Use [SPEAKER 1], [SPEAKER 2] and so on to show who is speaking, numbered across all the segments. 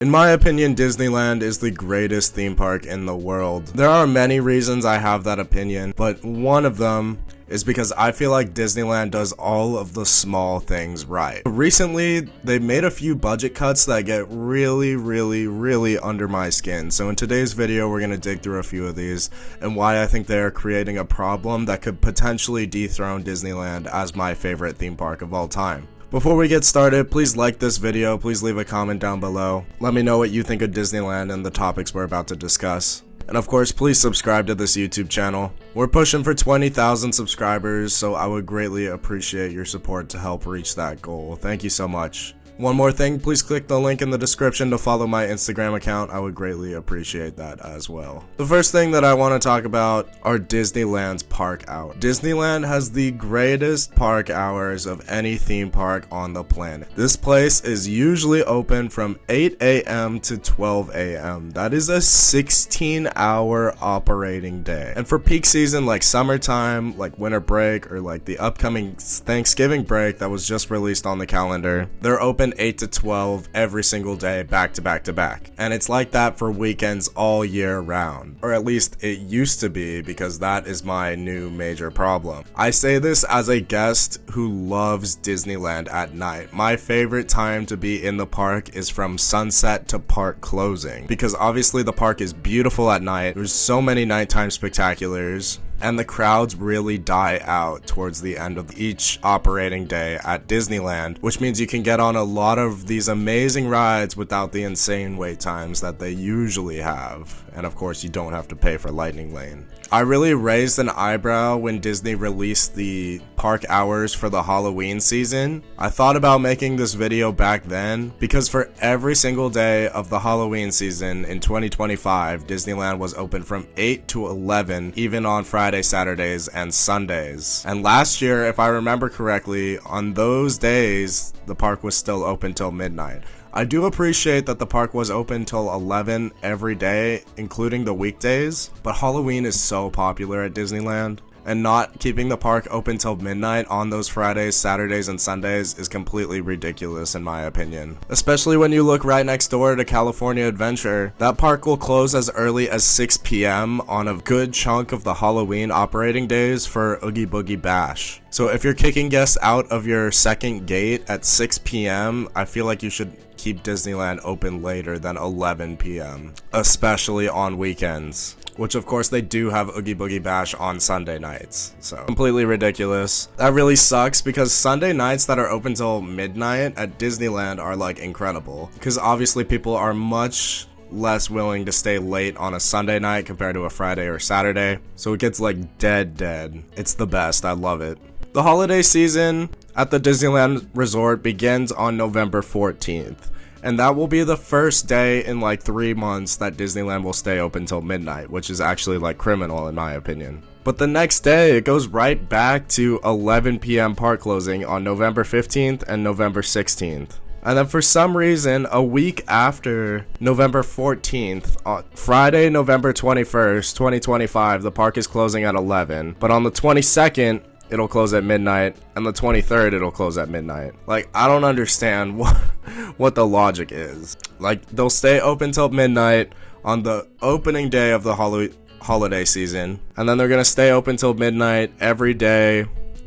[SPEAKER 1] In my opinion, Disneyland is the greatest theme park in the world. There are many reasons I have that opinion, but one of them is because I feel like Disneyland does all of the small things right. Recently, they made a few budget cuts that get really under my skin. So in today's video, we're gonna dig through a few of these and why I think they are creating a problem that could potentially dethrone Disneyland as my favorite theme park of all time. Before we get started, please like this video, please leave a comment down below. Let me know what you think of Disneyland and the topics we're about to discuss. And of course, please subscribe to this YouTube channel. We're pushing for 20,000 subscribers, so I would greatly appreciate your support to help reach that goal. Thank you so much. One more thing, please click the link in the description to follow my Instagram account. I would greatly appreciate that as well. The first thing that I want to talk about are Disneyland's park hours. Disneyland has the greatest park hours of any theme park on the planet. This place is usually open from 8 a.m. to 12 a.m. That is a 16-hour operating day. And for peak season like summertime, like winter break, or like the upcoming Thanksgiving break that was just released on the calendar, they're open 8 to 12 every single day, back to back to back. And it's like that for weekends all year round. Or at least it used to be, because that is my new major problem. I say this as a guest who loves Disneyland at night. My favorite time to be in the park is from sunset to park closing, because obviously the park is beautiful at night. There's so many nighttime spectaculars, and the crowds really die out towards the end of each operating day at Disneyland, which means you can get on a lot of these amazing rides without the insane wait times that they usually have. And of course, you don't have to pay for Lightning Lane. I really raised an eyebrow when Disney released the park hours for the Halloween season. I thought about making this video back then, because for every single day of the Halloween season in 2025, Disneyland was open from 8 to 11, even on Friday, Saturdays, and Sundays. And last year, if I remember correctly, on those days, the park was still open till midnight. I do appreciate that the park was open till 11 every day, including the weekdays, but Halloween is so popular at Disneyland, and not keeping the park open till midnight on those Fridays, Saturdays, and Sundays is completely ridiculous in my opinion. Especially when you look right next door to California Adventure. That park will close as early as 6 p.m. on a good chunk of the Halloween operating days for Oogie Boogie Bash. So if you're kicking guests out of your second gate at 6 p.m., I feel like you should keep Disneyland open later than 11 p.m., especially on weekends. Which of course they do have Oogie Boogie Bash on Sunday nights, so completely ridiculous. That really sucks, because Sunday nights that are open till midnight at Disneyland are like incredible, because obviously people are much less willing to stay late on a Sunday night compared to a Friday or Saturday, so it gets like dead. It's the best. I love it. The holiday season at the Disneyland Resort begins on November 14th. And that will be the first day in like 3 months that Disneyland will stay open till midnight, which is actually like criminal in my opinion. But the next day, it goes right back to 11 p.m. park closing on November 15th and November 16th. And then for some reason, a week after November 14th, on Friday, November 21st, 2025, the park is closing at 11. But on the 22nd, it'll close at midnight, and the 23rd it'll close at midnight. Like, I don't understand what the logic is. Like, they'll stay open till midnight on the opening day of the holiday season, and then they're gonna stay open till midnight every day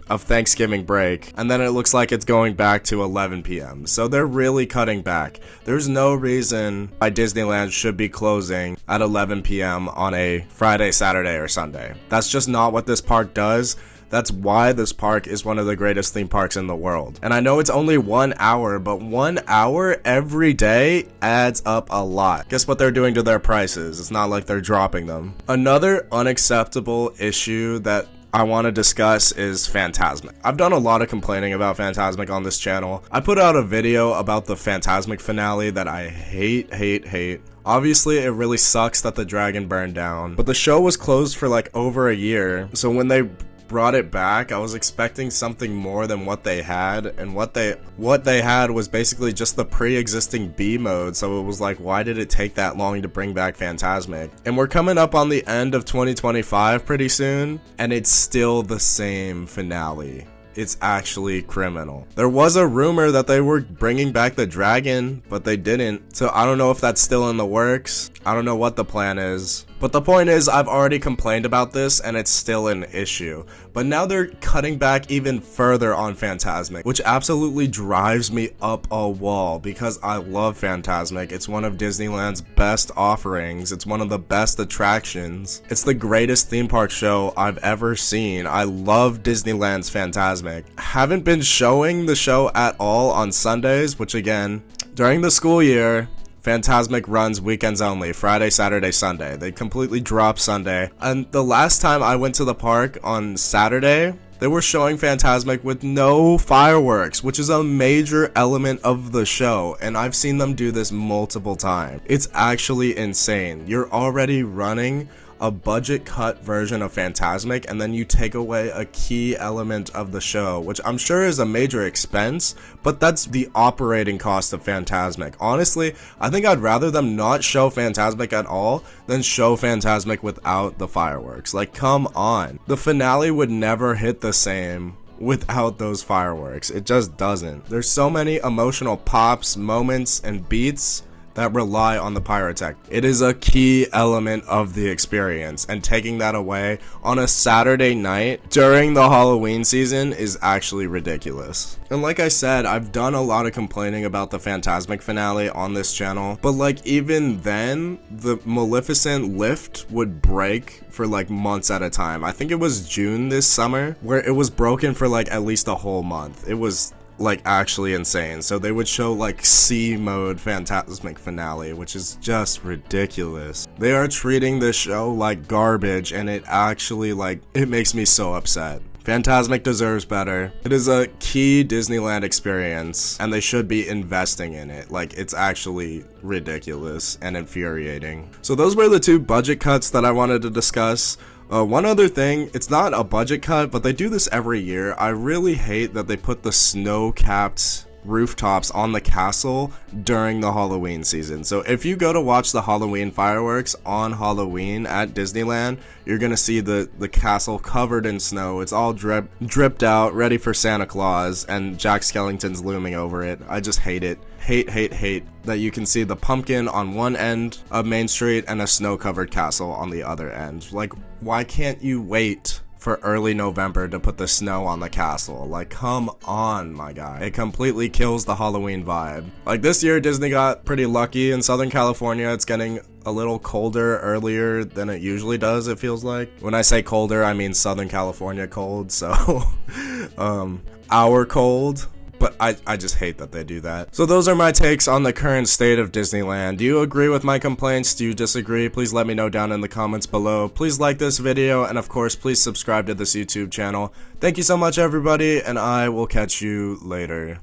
[SPEAKER 1] of Thanksgiving break, and then it looks like it's going back to 11 p.m. So they're really cutting back. There's no reason why Disneyland should be closing at 11 p.m. on a Friday, Saturday, or Sunday. That's just not what this park does. That's why this park is one of the greatest theme parks in the world. And I know it's only 1 hour, but 1 hour every day adds up a lot. Guess what they're doing to their prices? It's not like they're dropping them. Another unacceptable issue that I want to discuss is Fantasmic. I've done a lot of complaining about Fantasmic on this channel. I put out a video about the Fantasmic finale that I hate. Obviously, it really sucks that the dragon burned down, but the show was closed for like over a year. So when they brought it back, I was expecting something more than what they had, and what they had was basically just the pre-existing B mode. So it was like, why did it take that long to bring back Fantasmic? And we're coming up on the end of 2025 pretty soon, and it's still the same finale. it's actually criminal. There was a rumor that they were bringing back the dragon, but they didn't. So I don't know if that's still in the works. I don't know what the plan is. But the point is, I've already complained about this and it's still an issue. But now they're cutting back even further on Fantasmic, which absolutely drives me up a wall because I love Fantasmic. It's one of Disneyland's best offerings. It's one of the best attractions. It's the greatest theme park show I've ever seen. I love Disneyland's Fantasmic. Haven't been showing the show at all on Sundays, which again, during the school year, Fantasmic runs weekends only, Friday, Saturday, Sunday. They completely drop Sunday. And the last time I went to the park on Saturday, they were showing Fantasmic with no fireworks, which is a major element of the show. And I've seen them do this multiple times. It's actually insane. You're already running a budget cut version of Fantasmic, and then you take away a key element of the show, which I'm sure is a major expense, but that's the operating cost of Fantasmic. Honestly, I think I'd rather them not show Fantasmic at all than show Fantasmic without the fireworks. Like, come on. The finale would never hit the same without those fireworks. It just doesn't. There's so many emotional pops, moments, and beats that rely on the pyrotech. It is a key element of the experience, and taking that away on a Saturday night during the Halloween season is actually ridiculous. And like I said, I've done a lot of complaining about the Fantasmic finale on this channel, but like even then, the Maleficent lift would break for like months at a time. I think it was June this summer where it was broken for like at least a whole month. It was like actually insane. So they would show like C mode Fantasmic finale, which is just ridiculous. They are treating this show like garbage, and it actually like, it makes me so upset. Fantasmic deserves better. It is a key Disneyland experience, and they should be investing in it. Like, it's actually ridiculous and infuriating. So those were the two budget cuts that I wanted to discuss. One other thing, it's not a budget cut, but they do this every year. I really hate that they put the snow-capped rooftops on the castle during the Halloween season. So if you go to watch the Halloween fireworks on Halloween at Disneyland, you're gonna see the castle covered in snow. It's all dripped out, ready for Santa Claus, and Jack Skellington's looming over it. I just hate it. Hate that you can see the pumpkin on one end of Main Street and a snow-covered castle on the other end. Like, why can't you wait for early November to put the snow on the castle? Like, come on, my guy. It completely kills the Halloween vibe. Like, this year Disney got pretty lucky in Southern California. It's getting a little colder earlier than it usually does, it feels like. When I say colder, I mean Southern California cold, so our cold. But I just hate that they do that. So those are my takes on the current state of Disneyland. Do you agree with my complaints? Do you disagree? Please let me know down in the comments below. Please like this video, and of course, please subscribe to this YouTube channel. Thank you so much, everybody, and I will catch you later.